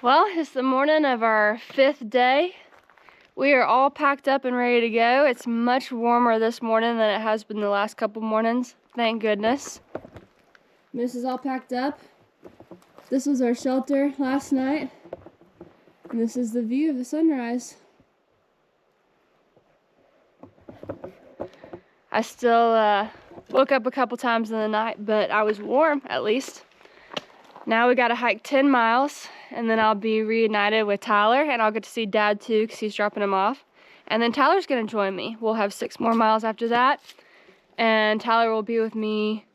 Well, it's the morning of our 5th day. We are all packed up and ready to go. It's much warmer this morning than it has been the last couple mornings. Thank goodness. This is all packed up. This was our shelter last night. And this is the view of the sunrise. I still woke up a couple times in the night, but I was warm at least. Now we gotta hike 10 miles, and then I'll be reunited with Tyler, and I'll get to see Dad too, because he's dropping him off. And then Tyler's gonna join me. We'll have 6 more miles after that, and Tyler will be with me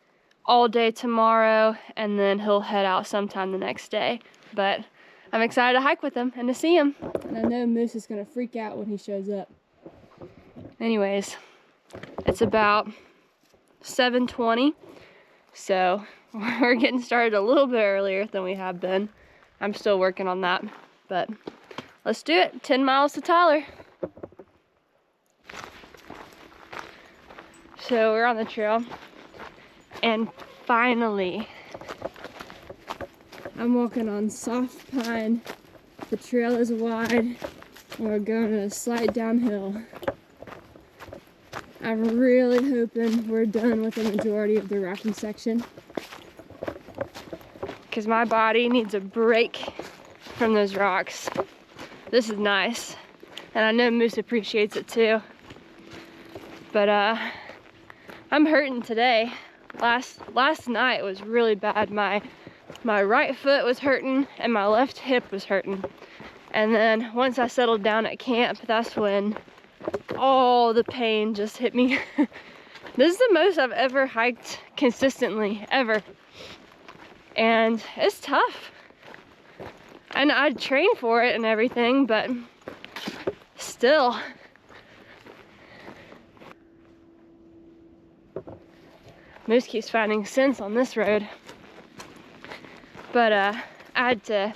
all day tomorrow, and then he'll head out sometime the next day. But I'm excited to hike with him and to see him. And I know Moose is gonna freak out when he shows up. Anyways, it's about 7:20, so we're getting started a little bit earlier than we have been. I'm still working on that, but let's do it. 10 miles to Tyler. So we're on the trail, and finally, I'm walking on soft pine. The trail is wide, and we're going a slight downhill. I'm really hoping we're done with the majority of the rocky section, because my body needs a break from those rocks. This is nice, and I know Moose appreciates it too. But I'm hurting today. Last night was really bad. My right foot was hurting and my left hip was hurting. And then once I settled down at camp, that's when all the pain just hit me. This is the most I've ever hiked consistently, ever. And it's tough. And I train for it and everything, but still. Moose keeps finding sense on this road. But I had to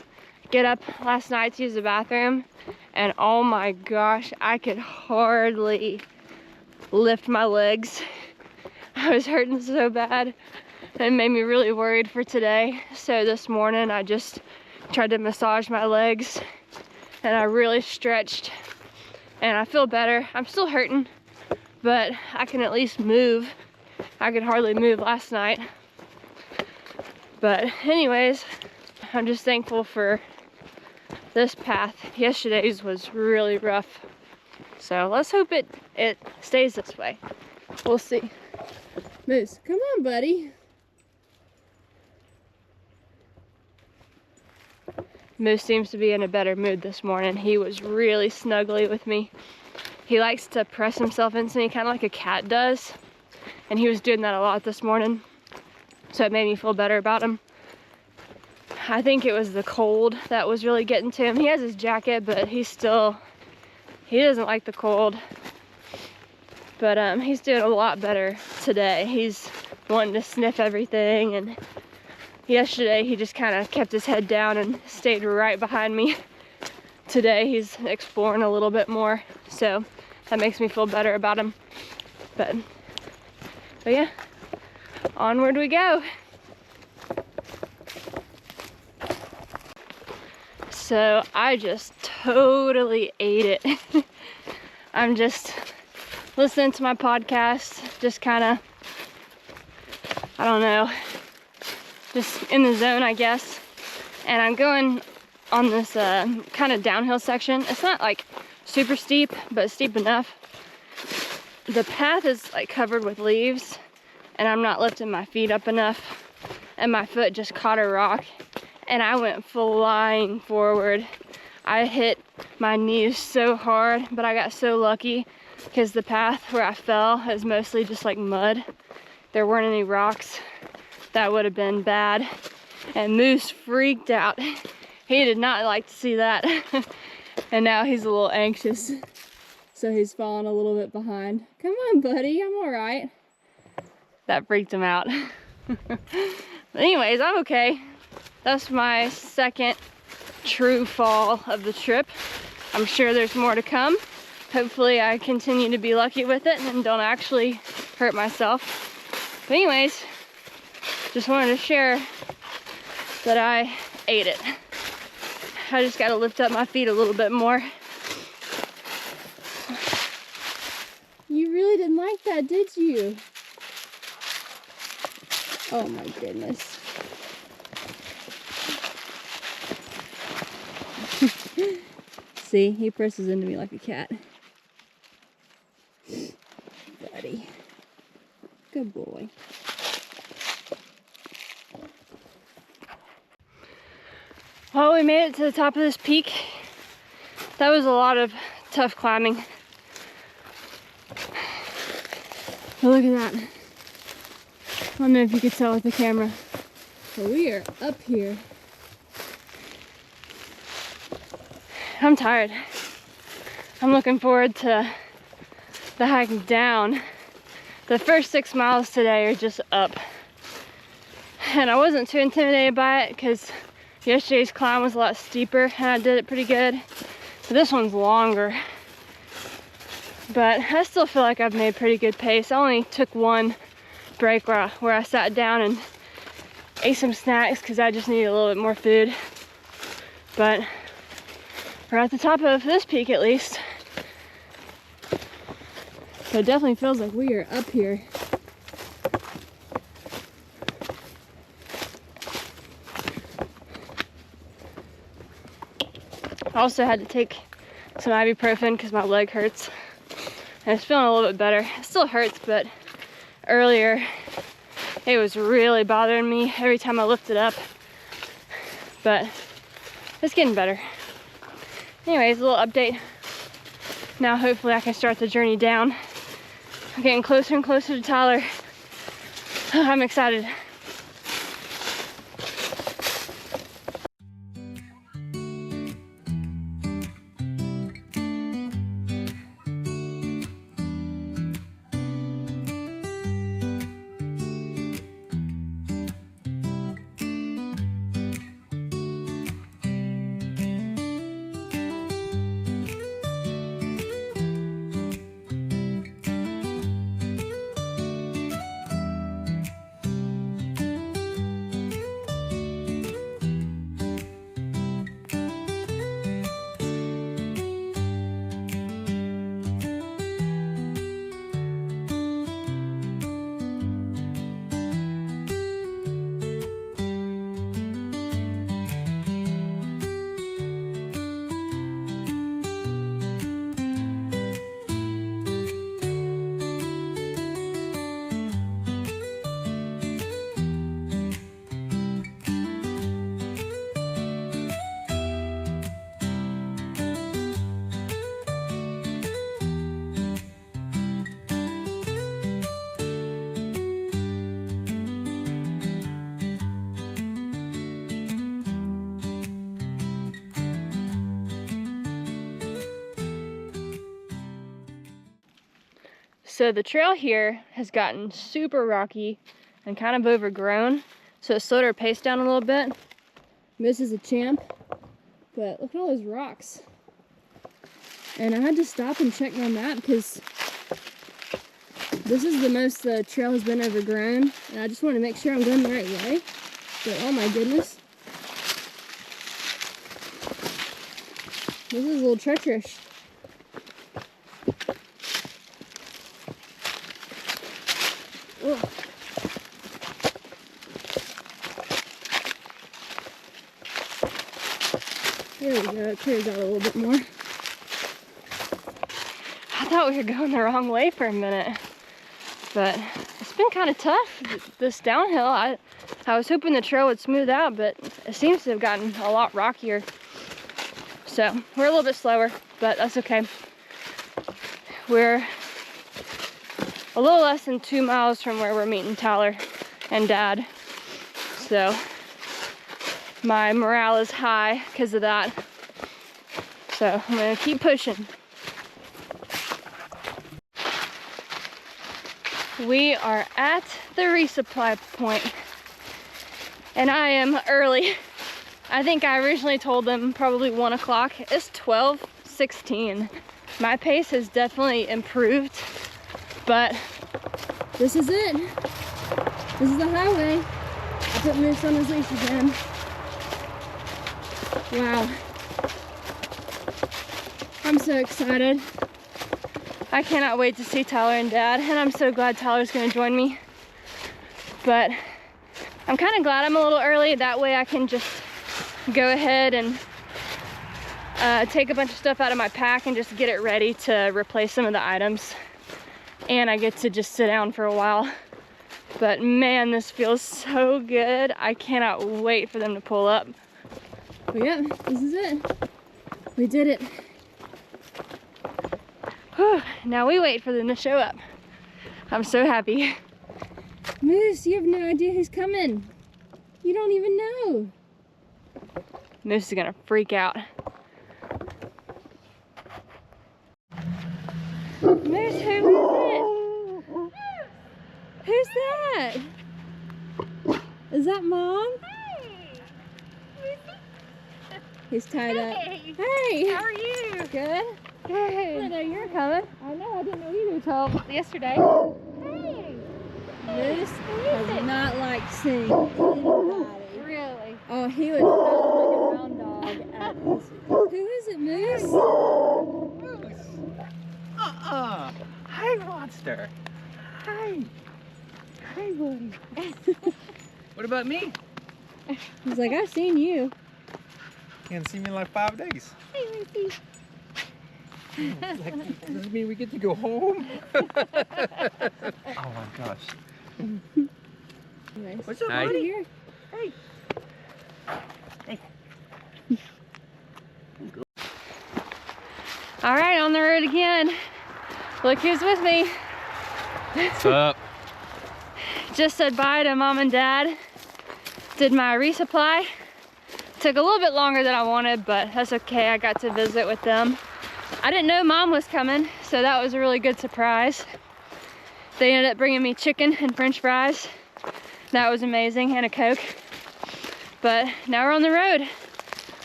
get up last night to use the bathroom, and oh my gosh, I could hardly lift my legs. I was hurting so bad. It made me really worried for today. So this morning I just tried to massage my legs, and I really stretched, and I feel better. I'm still hurting, but I can at least move. I could hardly move last night. But anyways, I'm just thankful for this path. Yesterday's was really rough. So let's hope it stays this way. We'll see. Moose, come on, buddy. Moose seems to be in a better mood this morning. He was really snuggly with me. He likes to press himself into me, kind of like a cat does. And he was doing that a lot this morning. So it made me feel better about him. I think it was the cold that was really getting to him. He has his jacket, but he doesn't like the cold. But he's doing a lot better today. He's wanting to sniff everything, and yesterday he just kind of kept his head down and stayed right behind me. Today he's exploring a little bit more, so that makes me feel better about him. But yeah, onward we go. So I just totally ate it. I'm just listening to my podcast, just kind of, I don't know, just in the zone, I guess. And I'm going on this kind of downhill section. It's not like super steep, but steep enough. The path is like covered with leaves, and I'm not lifting my feet up enough, and my foot just caught a rock, and I went flying forward. I hit my knees so hard, but I got so lucky because the path where I fell is mostly just like mud. There weren't any rocks. That would have been bad. And Moose freaked out. He did not like to see that. And now he's a little anxious. So he's falling a little bit behind. Come on, buddy, I'm all right. That freaked him out. But anyways, I'm okay. That's my second true fall of the trip. I'm sure there's more to come. Hopefully I continue to be lucky with it and don't actually hurt myself. But anyways, just wanted to share that I ate it. I just gotta lift up my feet a little bit more. You really didn't like that, did you? Oh my goodness. See, he presses into me like a cat. Buddy. Good boy. Well, we made it to the top of this peak. That was a lot of tough climbing. But look at that. I don't know if you could tell with the camera, but we are up here. I'm tired. I'm looking forward to the hike down. The first 6 miles today are just up. And I wasn't too intimidated by it because yesterday's climb was a lot steeper and I did it pretty good. But this one's longer. But I still feel like I've made pretty good pace. I only took one break where I sat down and ate some snacks because I just needed a little bit more food. But we're at the top of this peak at least. So it definitely feels like we are up here. I also had to take some ibuprofen because my leg hurts. And it's feeling a little bit better. It still hurts, but earlier it was really bothering me every time I lifted up. But it's getting better. Anyways, a little update. Now hopefully I can start the journey down. I'm getting closer and closer to Tyler. I'm excited. So the trail here has gotten super rocky and kind of overgrown, so it slowed our pace down a little bit. This is a champ, but look at all those rocks. And I had to stop and check my map because this is the most the trail has been overgrown, and I just want to make sure I'm going the right way. But oh my goodness, this is a little treacherous. Oh. There we go, it clears out a little bit more. I thought we were going the wrong way for a minute, but it's been kind of tough, this downhill. I was hoping the trail would smooth out, but it seems to have gotten a lot rockier. So we're a little bit slower, but that's okay. We're a little less than 2 miles from where we're meeting Tyler and Dad. So my morale is high because of that. So I'm gonna keep pushing. We are at the resupply point and I am early. I think I originally told them probably 1 o'clock. It's 12:16. My pace has definitely improved, but this is it. This is the highway. I put Moose on his leash again. Wow, I'm so excited. I cannot wait to see Tyler and Dad, and I'm so glad Tyler's gonna join me. But I'm kind of glad I'm a little early. That way I can just go ahead and take a bunch of stuff out of my pack and just get it ready to replace some of the items. And I get to just sit down for a while. But man, this feels so good. I cannot wait for them to pull up. But yeah, this is it. We did it. Whew. Now we wait for them to show up. I'm so happy. Moose, you have no idea who's coming. You don't even know. Moose is gonna freak out. Moose, who is it? Who's that? Is that Mom? Hey! He's tied up. Hey! Hey! How are you? Good? Good. I didn't know you were coming. I know, I didn't know either till yesterday. Hey! Moose does it? not like seeing anybody. Really? Oh, he would howl like a hound dog at this. Who is it, Moose? Moose. Hi, monster. Hi. Hi, buddy. What about me? He's like, I've seen you. You haven't seen me in like 5 days. Hey, Lucy. Like, does this mean we get to go home? Oh my gosh. Anyways, What's up, Hi. over buddy? here. Hey. Hey. All right, on the road again. Look who's with me. What's up? Just said bye to Mom and Dad. Did my resupply. Took a little bit longer than I wanted, but that's okay. I got to visit with them. I didn't know Mom was coming, so that was a really good surprise. They ended up bringing me chicken and french fries. That was amazing, and a Coke. But now we're on the road.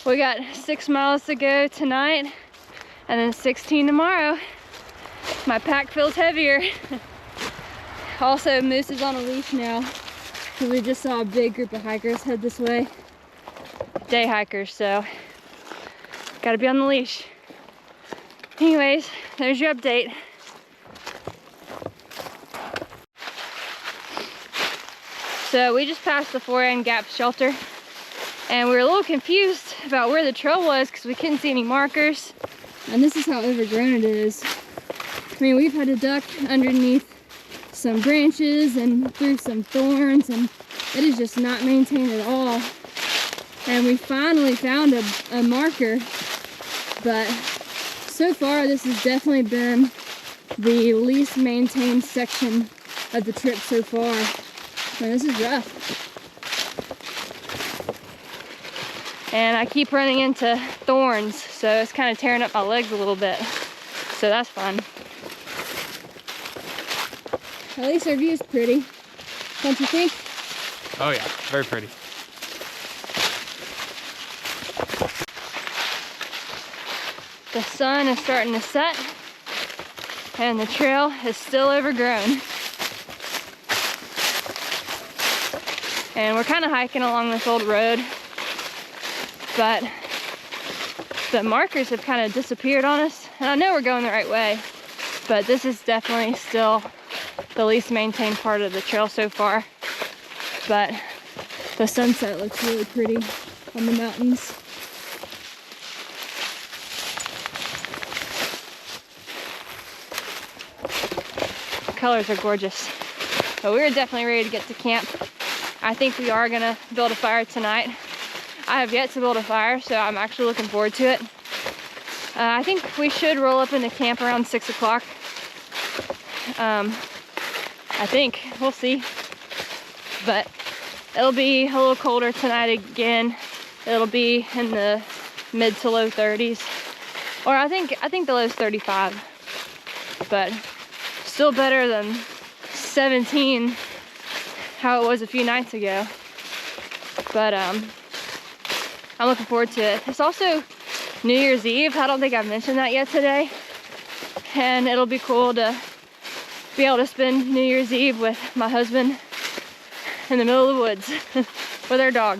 We got 6 miles to go tonight, and then 16 tomorrow. My pack feels heavier. Also, Moose is on a leash now, because we just saw a big group of hikers head this way. Day hikers, so gotta be on the leash. Anyways, there's your update. So we just passed the 4N Gap shelter, and we were a little confused about where the trail was because we couldn't see any markers. And this is how overgrown it is. I mean, we've had to duck underneath some branches and through some thorns, and it is just not maintained at all. And we finally found a marker, but so far this has definitely been the least maintained section of the trip so far. Man, this is rough. And I keep running into thorns, so it's kind of tearing up my legs a little bit. So that's fun. At least our view is pretty, don't you think? Oh yeah, very pretty. The sun is starting to set, and the trail is still overgrown. And we're kind of hiking along this old road, but the markers have kind of disappeared on us. And I know we're going the right way, but this is definitely still the least maintained part of the trail so far. But the sunset looks really pretty on the mountains. The colors are gorgeous. But we're definitely ready to get to camp. I think we are gonna build a fire tonight. I have yet to build a fire, so I'm actually looking forward to it. I think we should roll up into camp around 6 o'clock. I think, we'll see. But it'll be a little colder tonight again. It'll be in the mid to low 30s. Or I think the low's 35. But still better than 17, how it was a few nights ago. But I'm looking forward to it. It's also New Year's Eve. I don't think I've mentioned that yet today. And it'll be cool to be able to spend New Year's Eve with my husband in the middle of the woods with our dog.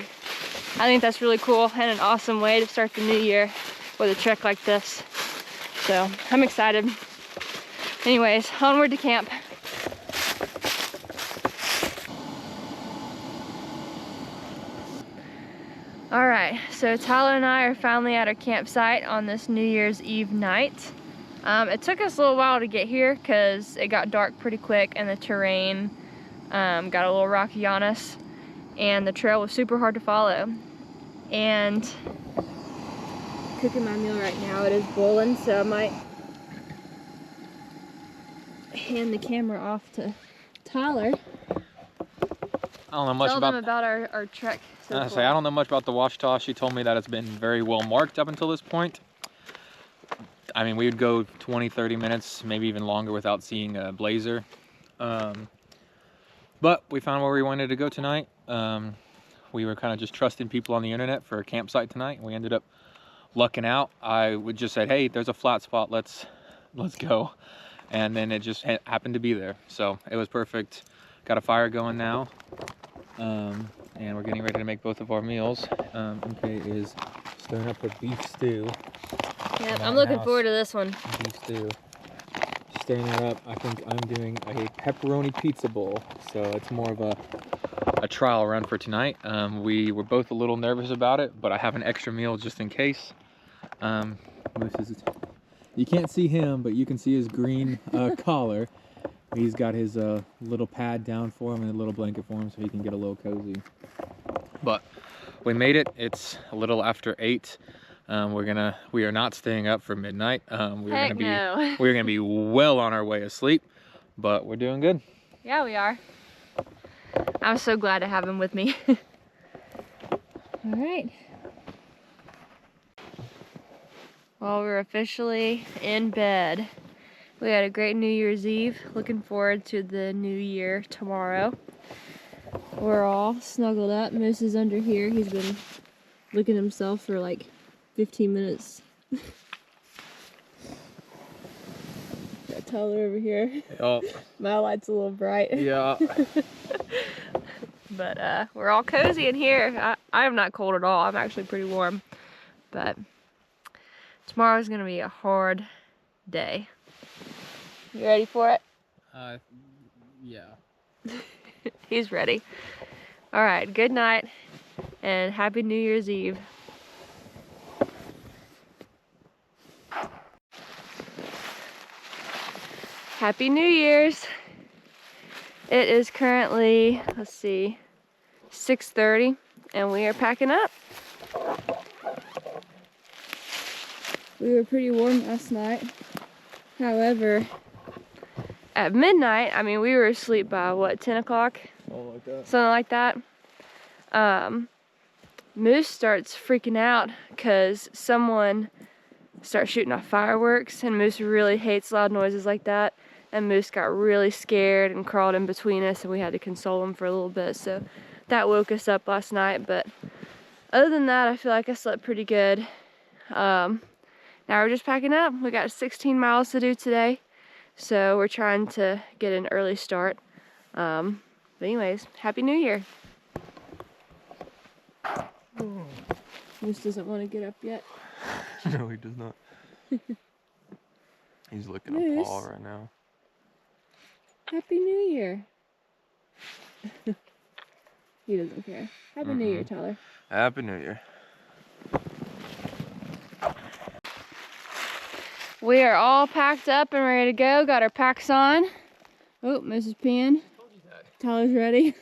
I think that's really cool and an awesome way to start the new year with a trek like this. So I'm excited. Anyways, onward to camp. All right, so Tyler and I are finally at our campsite on this New Year's Eve night. It took us a little while to get here because it got dark pretty quick and the terrain got a little rocky on us, and the trail was super hard to follow. And cooking my meal right now, it is boiling, so I might hand the camera off to Tyler. I don't know much Tell them about our trek. I don't know much about the Washita. She told me that it's been very well marked up until this point. I mean, we would go 20, 30 minutes, maybe even longer without seeing a blazer. But we found where we wanted to go tonight. We were kind of just trusting people on the internet for a campsite tonight, and we ended up lucking out. I would just said, hey, there's a flat spot, let's go. And then it just happened to be there. So it was perfect. Got a fire going now. And we're getting ready to make both of our meals. MK is stirring up her beef stew. Yep, I'm looking forward to this one. Beef stew. Stirring that up. I think I'm doing a pepperoni pizza bowl. So it's more of a trial run for tonight. We were both a little nervous about it, but I have an extra meal just in case. You can't see him, but you can see his green collar. He's got his little pad down for him and a little blanket for him so he can get a little cozy. But we made it. It's a little after 8. We are not staying up for midnight. We're gonna be well on our way of sleep, but we're doing good. Yeah, we are. I'm so glad to have him with me. All right. Well, we're officially in bed. We had a great New Year's Eve. Looking forward to the new year tomorrow. We're all snuggled up. Moose is under here. He's been licking himself for like 15 minutes. Got Tyler over here. Oh. My light's a little bright. Yeah. But we're all cozy in here. I am not cold at all. I'm actually pretty warm. But tomorrow's gonna be a hard day. You ready for it? Yeah. He's ready. All right, good night and happy New Year's Eve. Happy New Year's. It is currently, let's see, 6:30 and we are packing up. We were pretty warm last night. However, at midnight, I mean, we were asleep by what, 10 o'clock? Something like that. Moose starts freaking out because someone starts shooting off fireworks, and Moose really hates loud noises like that. And Moose got really scared and crawled in between us, and we had to console him for a little bit. So that woke us up last night. But other than that, I feel like I slept pretty good. Now we're just packing up. We got 16 miles to do today. So we're trying to get an early start. But anyways, Happy New Year. Moose doesn't want to get up yet. No, he does not. He's licking a paw right now. Happy New Year. He doesn't care. Happy New Year, Tyler. Happy New Year. We are all packed up and ready to go. Got our packs on. Oh, Mrs. Peeing. Tyler's ready.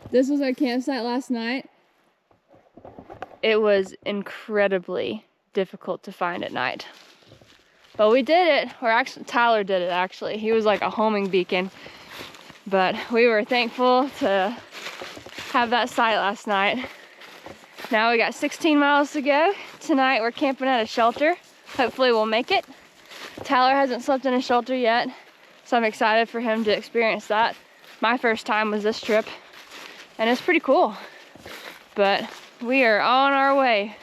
This was our campsite last night. It was incredibly difficult to find at night. But we did it. Or actually, Tyler did it actually. He was like a homing beacon. But we were thankful to have that site last night. Now we got 16 miles to go. Tonight we're camping at a shelter. Hopefully we'll make it. Tyler hasn't slept in a shelter yet, so I'm excited for him to experience that. My first time was this trip, and it's pretty cool. But we are on our way.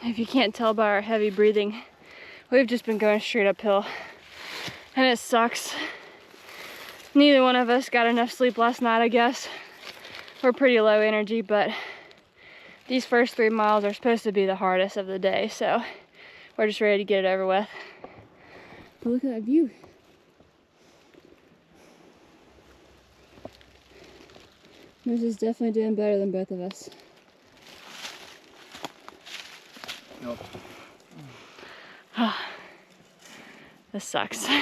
if you can't tell by our heavy breathing, we've just been going straight uphill. And it sucks. Neither one of us got enough sleep last night, I guess. We're pretty low energy, but these first 3 miles are supposed to be the hardest of the day, so we're just ready to get it over with. But look at that view. This is definitely doing better than both of us. Nope. This sucks. How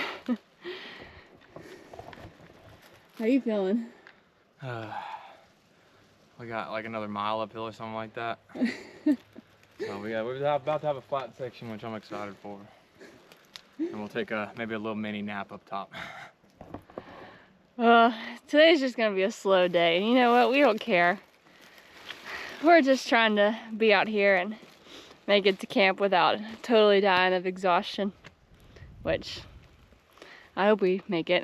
are you feeling? We got like another mile uphill or something like that. So we're about to have a flat section, which I'm excited for. And we'll take maybe a little mini nap up top. Today's just gonna be a slow day. You know what? We don't care. We're just trying to be out here and make it to camp without totally dying of exhaustion, which I hope we make it.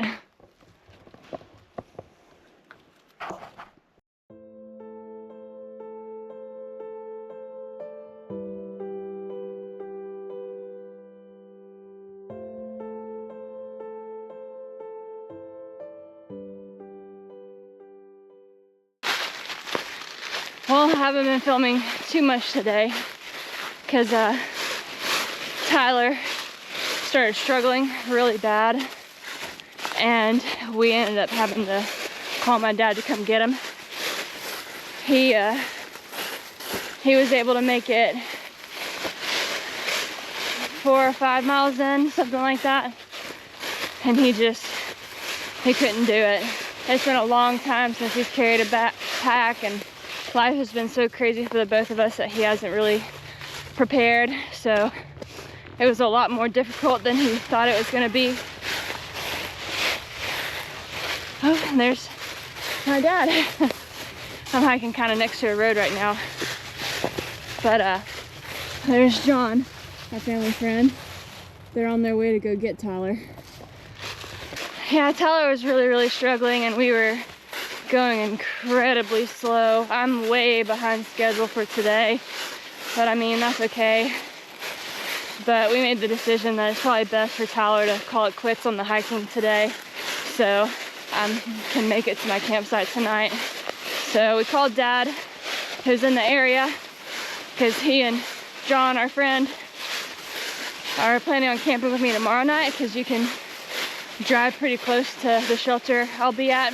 Well, I haven't been filming too much today because Tyler started struggling really bad, and we ended up having to call my dad to come get him. He was able to make it 4 or 5 miles in, something like that, and he couldn't do it. It's been a long time since he's carried a backpack, and life has been so crazy for the both of us that he hasn't really prepared, so it was a lot more difficult than he thought it was going to be. Oh, and there's my dad. I'm hiking kind of next to a road right now, but there's John, my family friend. They're on their way to go get Tyler. Yeah, Tyler was really struggling, and we were going incredibly slow. I'm way behind schedule for today, but I mean, that's okay. But we made the decision that it's probably best for Tyler to call it quits on the hiking today, so I can make it to my campsite tonight. So we called Dad, who's in the area, because he and John, our friend, are planning on camping with me tomorrow night, because you can drive pretty close to the shelter I'll be at.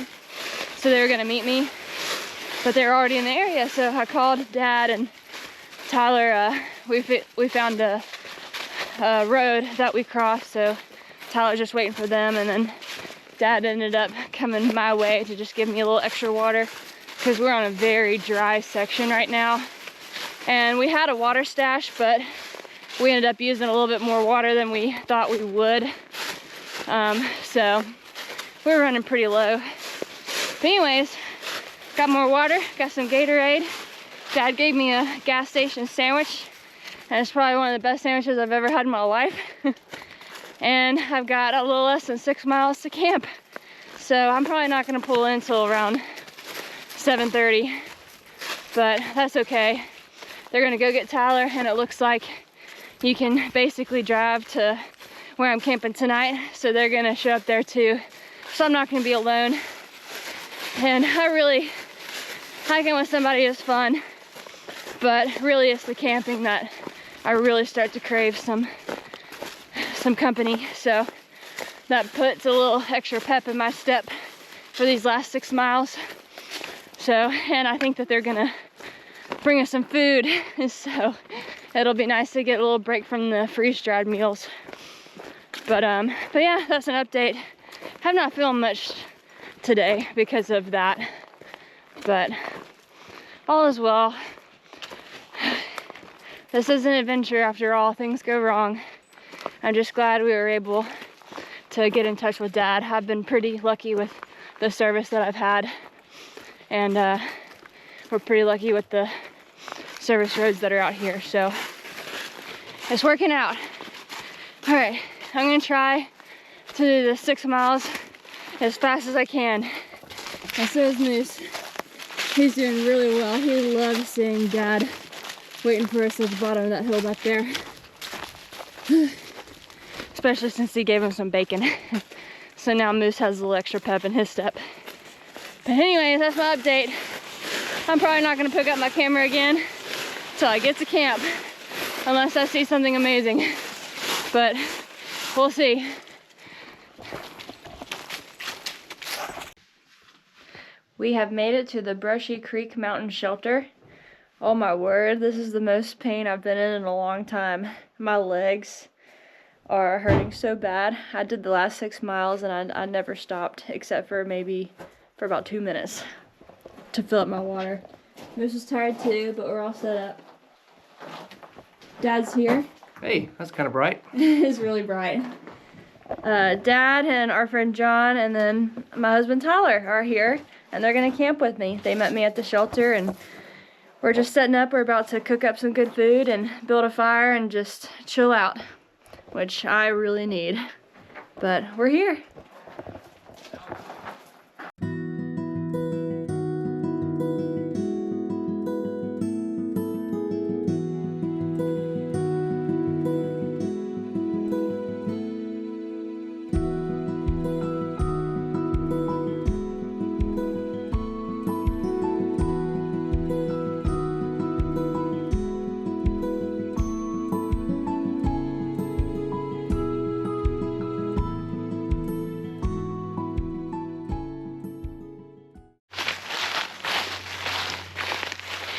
So they were gonna meet me, but they were already in the area. So I called Dad and Tyler. We found a road that we crossed, so Tyler was just waiting for them, and then Dad ended up coming my way to just give me a little extra water, because we're on a very dry section right now. And we had a water stash, but we ended up using a little bit more water than we thought we would. So we're running pretty low. But anyways, got more water, got some Gatorade. Dad gave me a gas station sandwich, and it's probably one of the best sandwiches I've ever had in my life. And I've got a little less than 6 miles to camp. So I'm probably not gonna pull in until around 7:30, but that's okay. They're gonna go get Tyler, and it looks like you can basically drive to where I'm camping tonight. So they're gonna show up there too. So I'm not gonna be alone. And hiking with somebody is fun, but really it's the camping that I really start to crave some company. So that puts a little extra pep in my step for these last 6 miles. So, and I think that they're gonna bring us some food, so it'll be nice to get a little break from the freeze-dried meals. But yeah, that's an update. I'm not feeling much today because of that, but all is well. This is an adventure after all. Things go wrong. I'm just glad we were able to get in touch with Dad. I've been pretty lucky with the service that I've had, and we're pretty lucky with the service roads that are out here, so it's working out. All right, I'm gonna try to do the 6 miles as fast as I can. And so is Moose. He's doing really well. He loves seeing Dad waiting for us at the bottom of that hill back there. Especially since he gave him some bacon. So now Moose has a little extra pep in his step. But anyways, that's my update. I'm probably not gonna pick up my camera again until I get to camp, unless I see something amazing. But we'll see. We have made it to the Brushy Creek Mountain Shelter. Oh my word, this is the most pain I've been in a long time. My legs are hurting so bad. I did the last 6 miles and I never stopped, except for maybe for about 2 minutes to fill up my water. Moose is tired too, but we're all set up. Dad's here. Hey, that's kind of bright. It's really bright. Dad and our friend John and then my husband Tyler are here, and they're gonna camp with me. They met me at the shelter and we're just setting up. We're about to cook up some good food and build a fire and just chill out, which I really need. But we're here.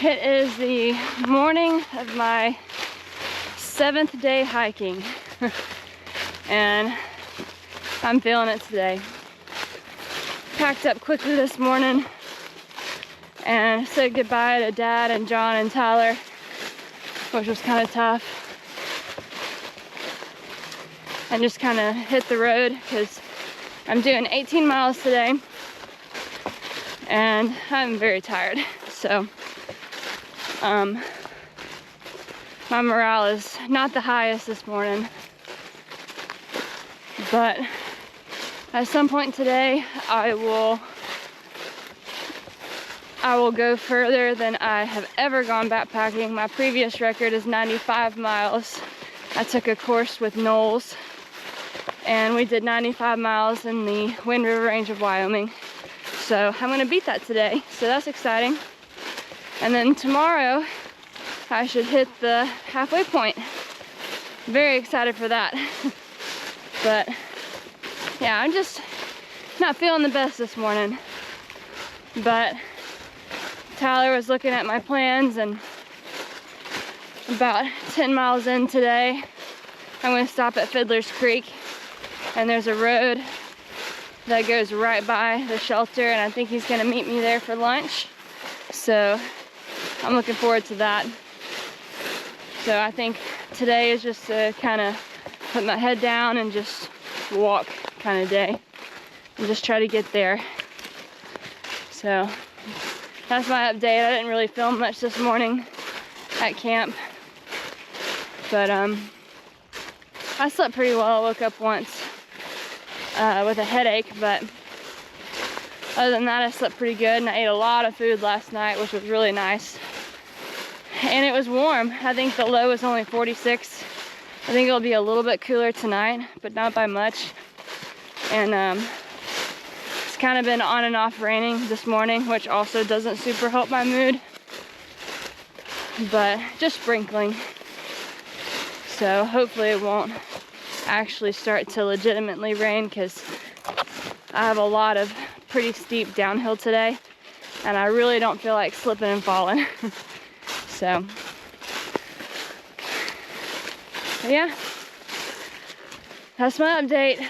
It is the morning of my 7th day hiking, and I'm feeling it today. Packed up quickly this morning and said goodbye to Dad and John and Tyler, which was kind of tough. And just kind of hit the road because I'm doing 18 miles today and I'm very tired. So my morale is not the highest this morning, but at some point today I will go further than I have ever gone backpacking. My previous record is 95 miles. I took a course with Knowles and we did 95 miles in the Wind River Range of Wyoming. So I'm gonna beat that today, so that's exciting. And then tomorrow, I should hit the halfway point. Very excited for that. But yeah, I'm just not feeling the best this morning. But Tyler was looking at my plans, and about 10 miles in today, I'm gonna stop at Fiddler's Creek, and there's a road that goes right by the shelter, and I think he's gonna meet me there for lunch. So I'm looking forward to that. So I think today is just to kind of put my head down and just walk kind of day and just try to get there. So that's my update. I didn't really film much this morning at camp, but I slept pretty well. I woke up once with a headache, but other than that I slept pretty good, and I ate a lot of food last night, which was really nice. And it was warm. I think the low was only 46. I think it'll be a little bit cooler tonight, but not by much. And it's kind of been on and off raining this morning, which also doesn't super help my mood, but just sprinkling. So hopefully it won't actually start to legitimately rain, because I have a lot of pretty steep downhill today and I really don't feel like slipping and falling. So but yeah, that's my update.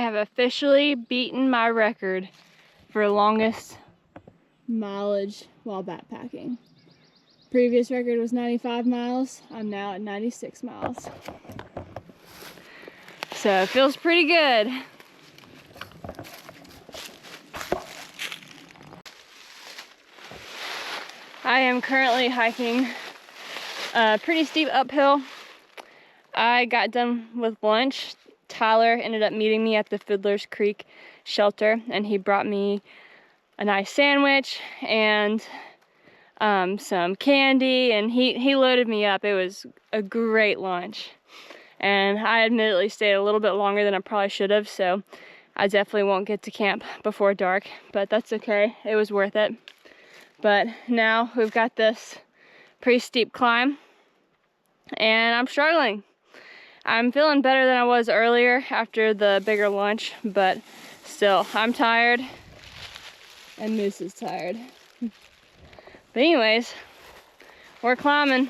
have officially beaten my record for longest mileage while backpacking. Previous record was 95 miles. I'm now at 96 miles. So it feels pretty good. I am currently hiking a pretty steep uphill. I got done with lunch. Tyler ended up meeting me at the Fiddler's Creek shelter, and he brought me a nice sandwich and some candy, and he loaded me up. It was a great lunch, and I admittedly stayed a little bit longer than I probably should have, so I definitely won't get to camp before dark, but that's okay. It was worth it. But now we've got this pretty steep climb, and I'm struggling. I'm feeling better than I was earlier after the bigger lunch, but still, I'm tired, and Moose is tired. But anyways, we're climbing.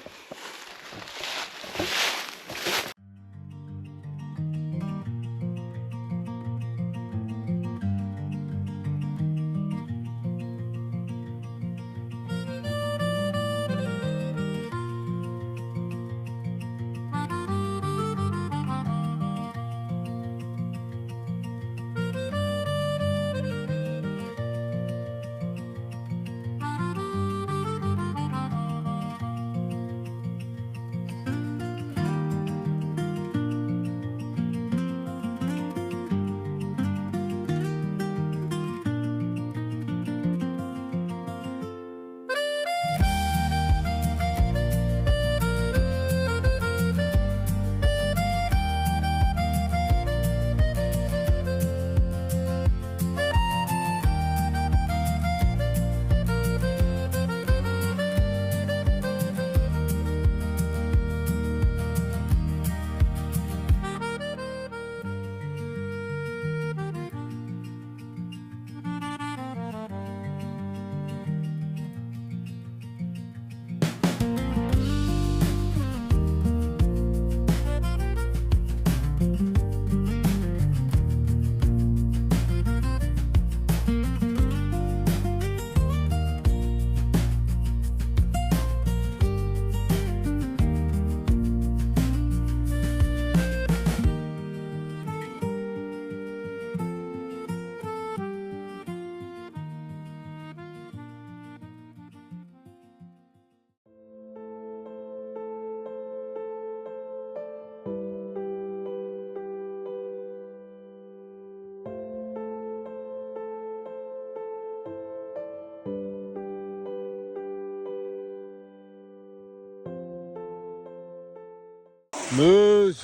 Moose.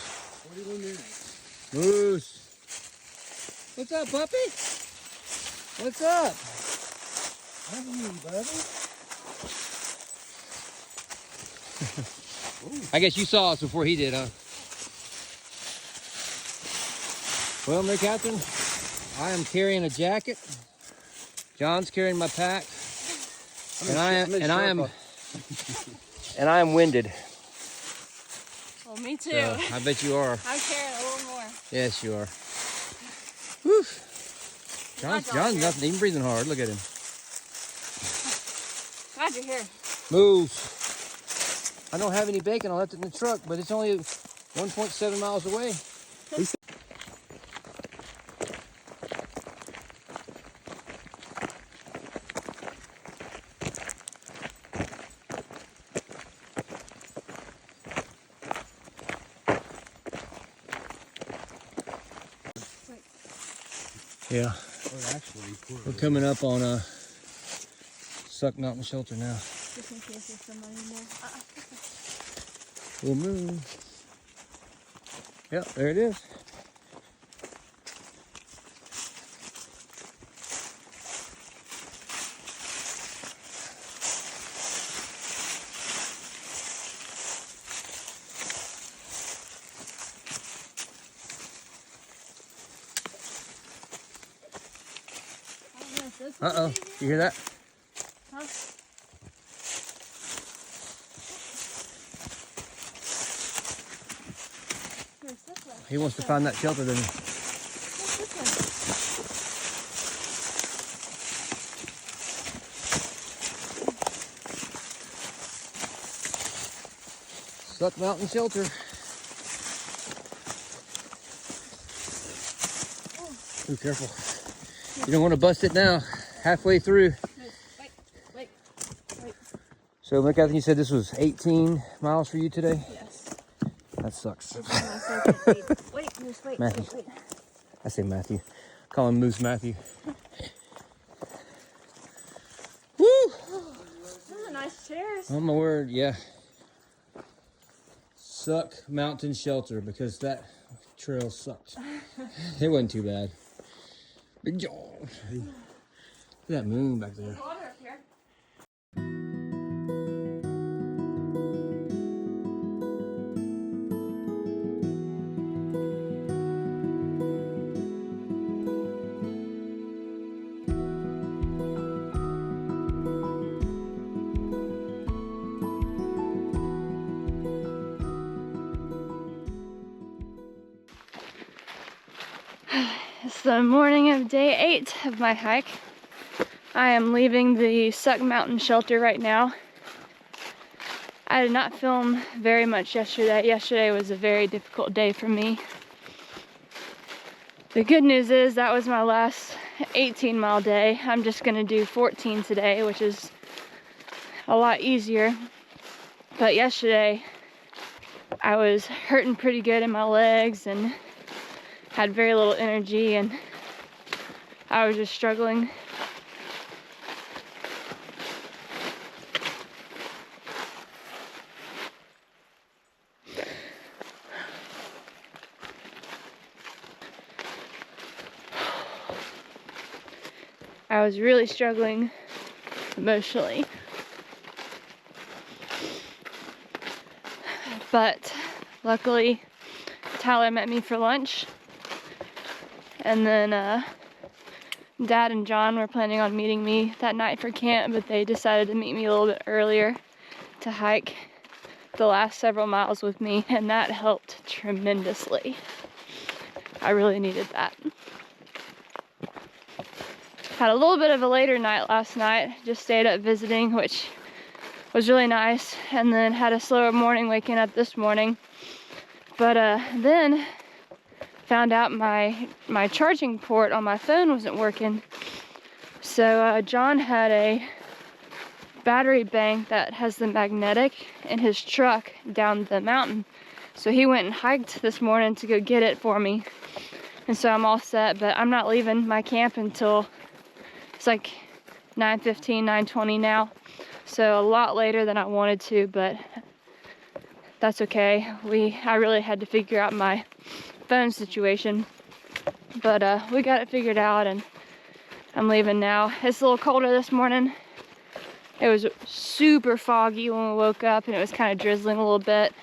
Moose. What's up, puppy? What's up? I guess you saw us before he did, huh? Well, Mary Catherine, I am carrying a jacket. John's carrying my pack. And I am winded. Well, me too. So, I bet you are. I'm carrying a little more. Yes, you are. Whew. John's nothing, even breathing hard. Look at him. Glad you're here. Move. I don't have any bacon. I left it in the truck, but it's only 1.7 miles away. Yeah. We're coming up on Suck Mountain Shelter now. Just in case there's somebody in there. We'll move. Yep, there it is. Uh-oh, you hear that? Huh? He wants to find that shelter, doesn't he? What's this one? Suck Mountain Shelter. Ooh, careful. You don't want to bust it now. Halfway through. Wait. So, McCathy, you said this was 18 miles for you today? Yes. That sucks. This is my second eight. Wait, Moose, wait. Matthew. I say Matthew. Call him Moose Matthew. Woo! Those are nice chairs. Oh my word, yeah. Suck Mountain Shelter, because that trail sucked. It wasn't too bad. Big jaw. Look at that moon back there. Water up here. It's the morning of day 8 of my hike. I am leaving the Suck Mountain Shelter right now. I did not film very much yesterday. Yesterday was a very difficult day for me. The good news is that was my last 18-mile day. I'm just gonna do 14 today, which is a lot easier. But yesterday, I was hurting pretty good in my legs and had very little energy, and I was just struggling. I was really struggling emotionally. But luckily, Tyler met me for lunch. And then Dad and John were planning on meeting me that night for camp, but they decided to meet me a little bit earlier to hike the last several miles with me, and that helped tremendously. I really needed that. Had a little bit of a later night last night, just stayed up visiting, which was really nice, and then had a slower morning waking up this morning. But then found out my charging port on my phone wasn't working. So John had a battery bank that has the magnetic in his truck down the mountain. So he went and hiked this morning to go get it for me. And so I'm all set, but I'm not leaving my camp until it's like 9:15, 9:20 now. So a lot later than I wanted to, but that's okay. I really had to figure out my phone situation, but we got it figured out, and I'm leaving now. It's a little colder this morning. It was super foggy when we woke up, and it was kind of drizzling a little bit.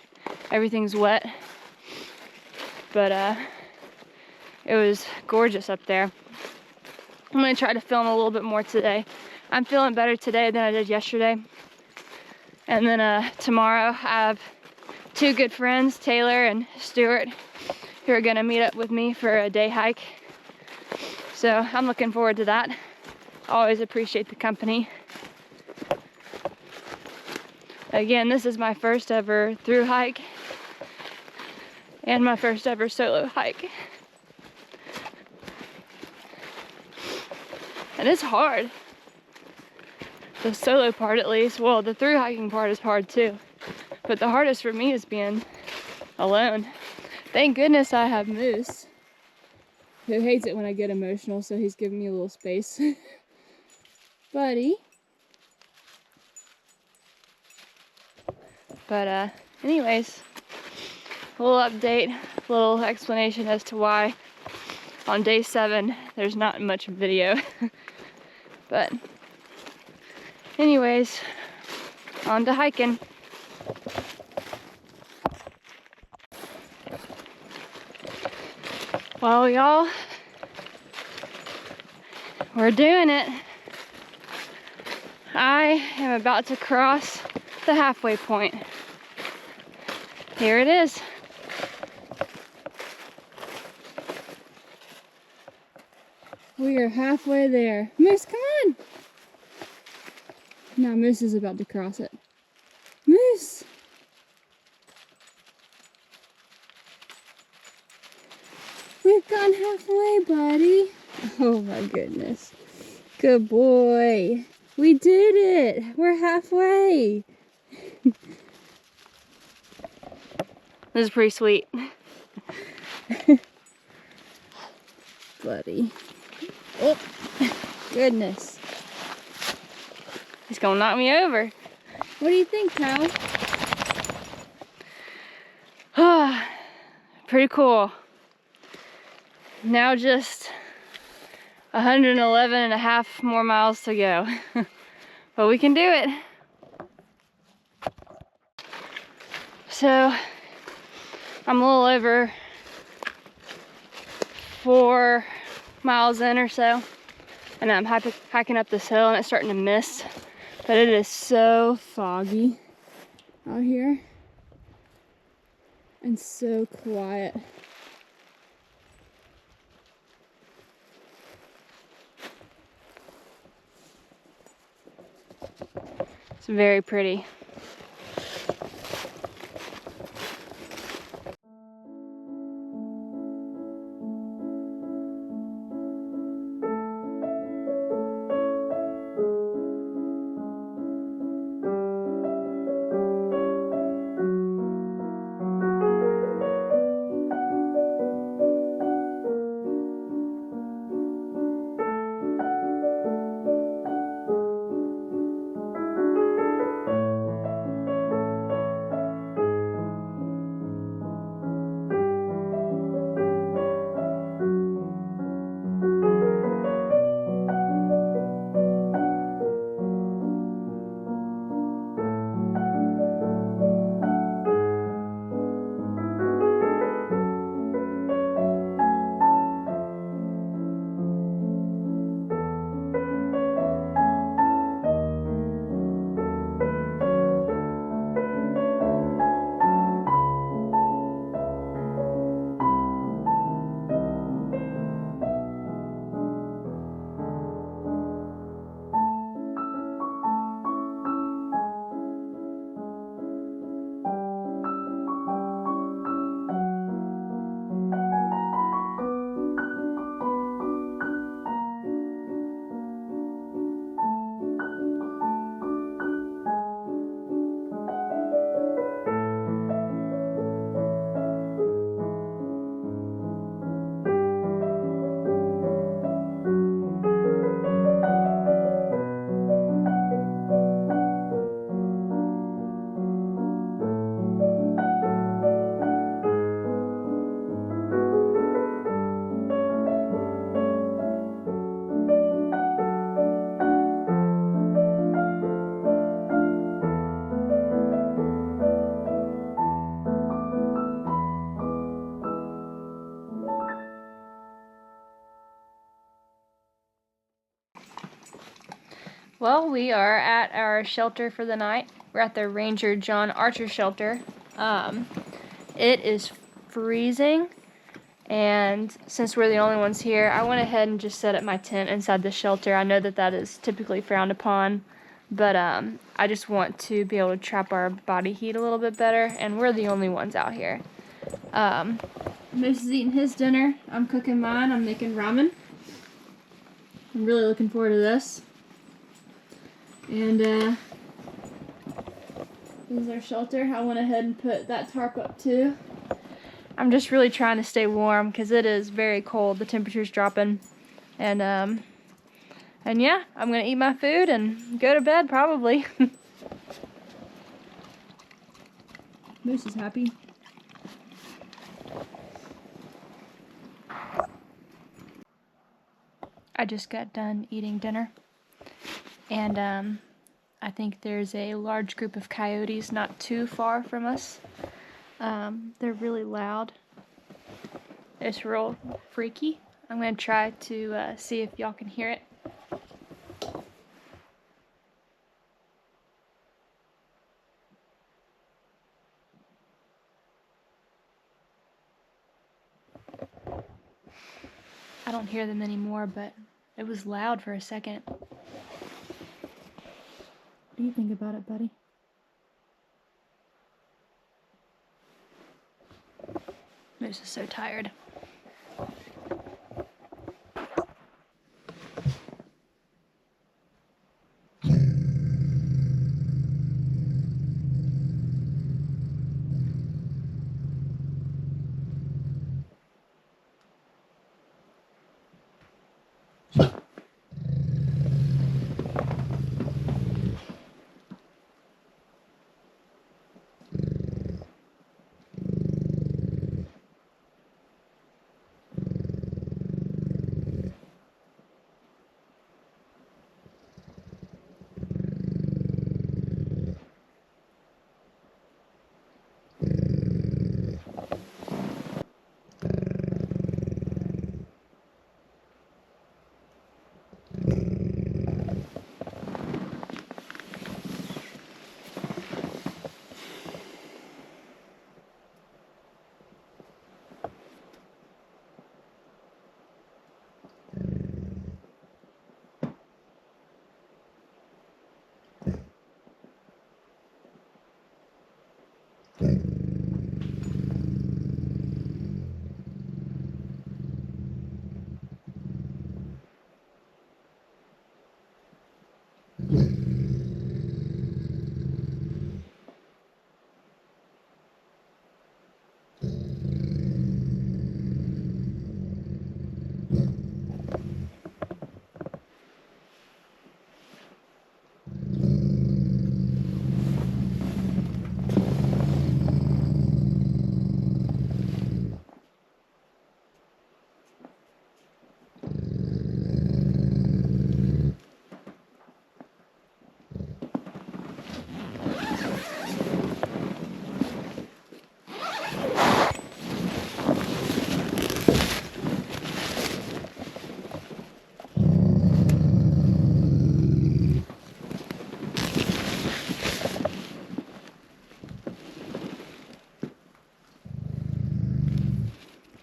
Everything's wet, but it was gorgeous up there. I'm gonna try to film a little bit more today. I'm feeling better today than I did yesterday. And then tomorrow I have 2 good friends, Taylor and Stuart, who are gonna meet up with me for a day hike. So I'm looking forward to that. Always appreciate the company. Again, this is my first ever through hike and my first ever solo hike. And it's hard. The solo part at least. Well, the through hiking part is hard too. But the hardest for me is being alone. Thank goodness I have Moose, who hates it when I get emotional, so he's giving me a little space. Buddy. But anyways, a little update, a little explanation as to why on day 7 there's not much video. But anyways, on to hiking. Well, y'all, we're doing it. I am about to cross the halfway point. Here it is. We are halfway there. Moose, come on! Now Moose is about to cross it. Moose! We've gone halfway, buddy. Oh my goodness. Good boy. We did it. We're halfway. This is pretty sweet. Buddy. Oh, goodness. He's gonna knock me over. What do you think, pal? Pretty cool. Now just 111 and a half more miles to go. But we can do it. So I'm a little over 4 miles in or so, and I'm hiking up this hill and it's starting to mist, but it is so foggy out here and so quiet. It's very pretty. Well, we are at our shelter for the night. We're at the Ranger John Archer shelter. It is freezing, and since we're the only ones here, I went ahead and just set up my tent inside the shelter. I know that that is typically frowned upon, but I just want to be able to trap our body heat a little bit better, and we're the only ones out here. Moose is eating his dinner. I'm cooking mine. I'm making ramen. I'm really looking forward to this. And this is our shelter. I went ahead and put that tarp up too. I'm just really trying to stay warm because it is very cold. The temperature's dropping. And yeah, I'm gonna eat my food and go to bed probably. Moose is happy. I just got done eating dinner. And I think there's a large group of coyotes not too far from us. They're really loud. It's real freaky. I'm going to try to see if y'all can hear it. I don't hear them anymore, but it was loud for a second. What do you think about it, buddy? Moose is so tired.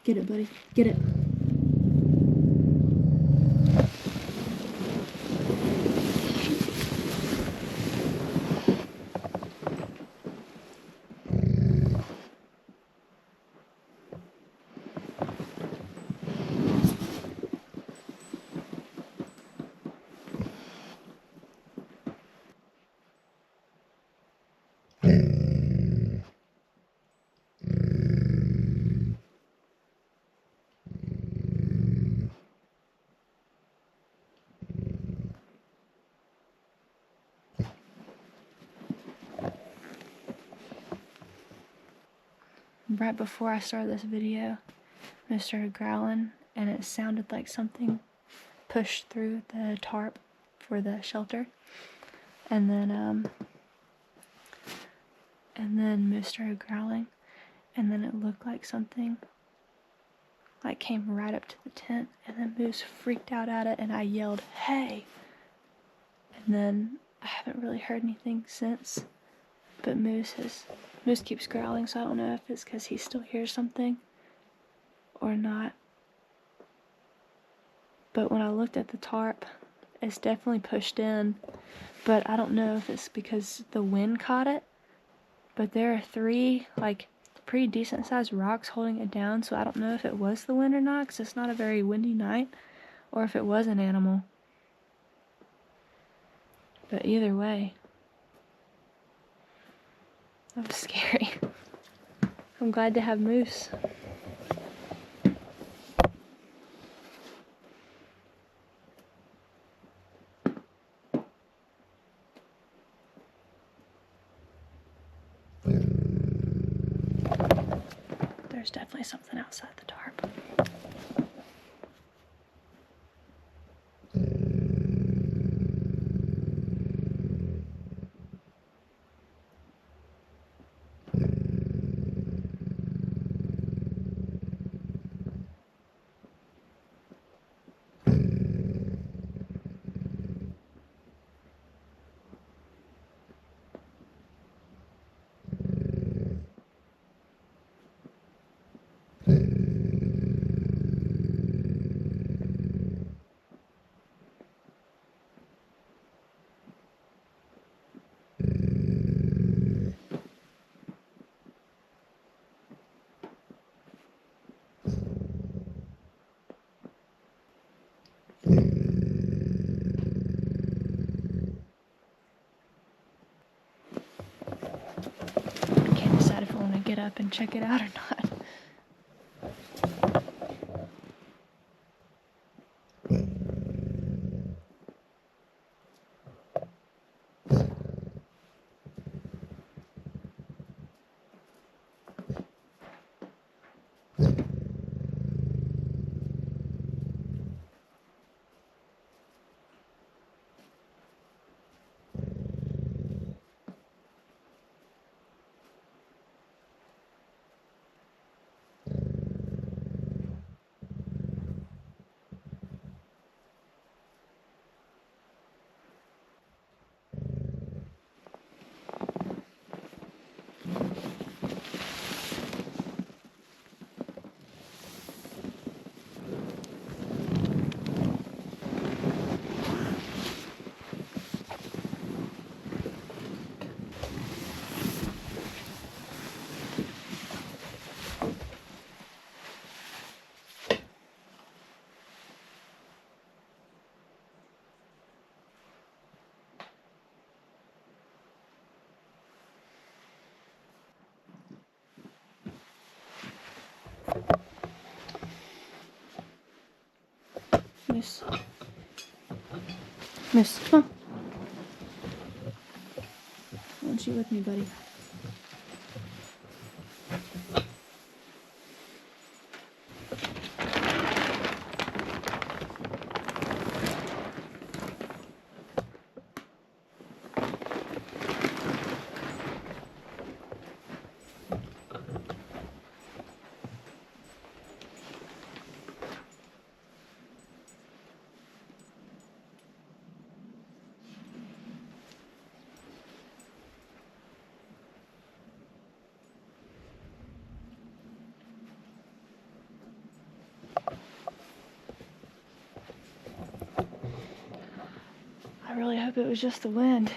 Get it, buddy. Get it. Right before I started this video, I started growling, and it sounded like something pushed through the tarp for the shelter. And then Moose started growling, and then it looked like something like came right up to the tent, and then Moose freaked out at it, and I yelled, "Hey!" And then I haven't really heard anything since, but Moose keeps growling, so I don't know if it's because he still hears something or not. But when I looked at the tarp, it's definitely pushed in, but I don't know if it's because the wind caught it. But there are 3 like pretty decent sized rocks holding it down, so I don't know if it was the wind or not, because it's not a very windy night, or if it was an animal. But either way, that was scary. I'm glad to have Moose. There's definitely something outside the tarp. I can't decide if I want to get up and check it out or not. Moose. Moose, come on. Why don't you with me, buddy? really hope it was just the wind.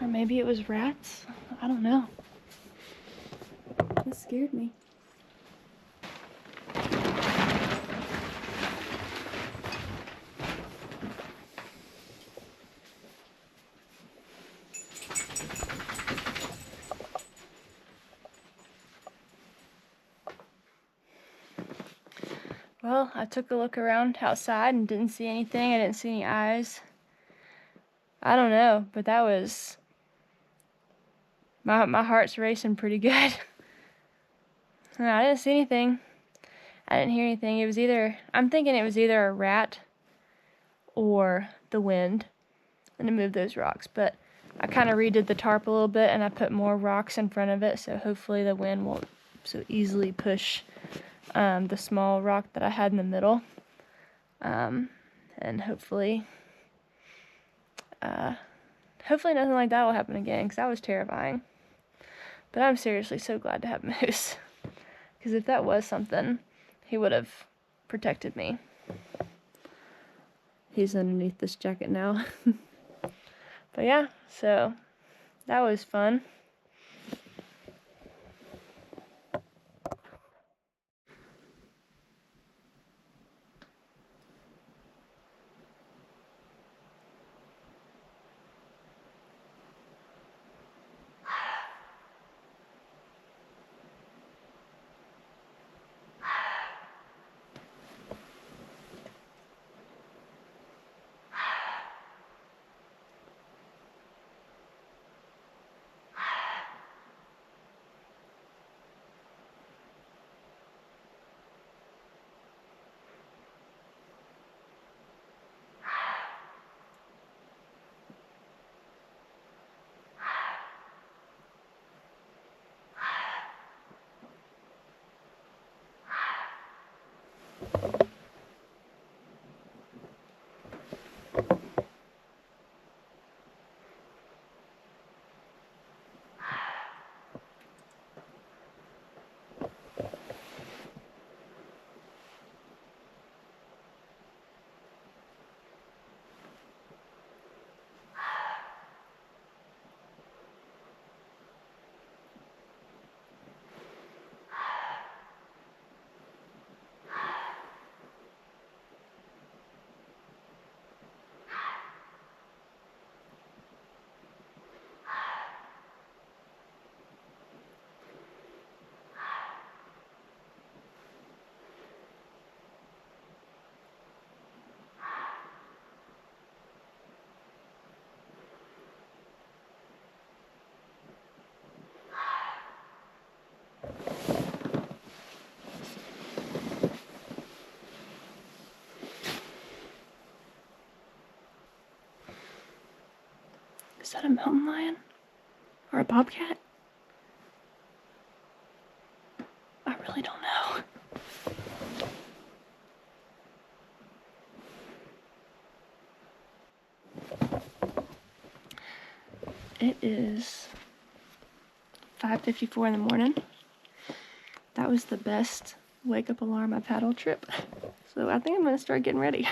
Or maybe it was rats. I don't know. That scared me. Well, I took a look around outside and didn't see anything. I didn't see any eyes. I don't know, but that was... My heart's racing pretty good. No, I didn't see anything. I didn't hear anything. It was either... I'm thinking it was either a rat or the wind. And to move those rocks. But I kind of redid the tarp a little bit and I put more rocks in front of it. So hopefully the wind won't so easily push the small rock that I had in the middle. And hopefully nothing like that will happen again, because that was terrifying. But I'm seriously so glad to have Moose, because if that was something, he would have protected me. He's underneath this jacket now. But yeah, so that was fun. Is that a mountain lion? Or a bobcat? I really don't know. It is 5:54 in the morning. That was the best wake up alarm I've had all trip. So I think I'm gonna start getting ready.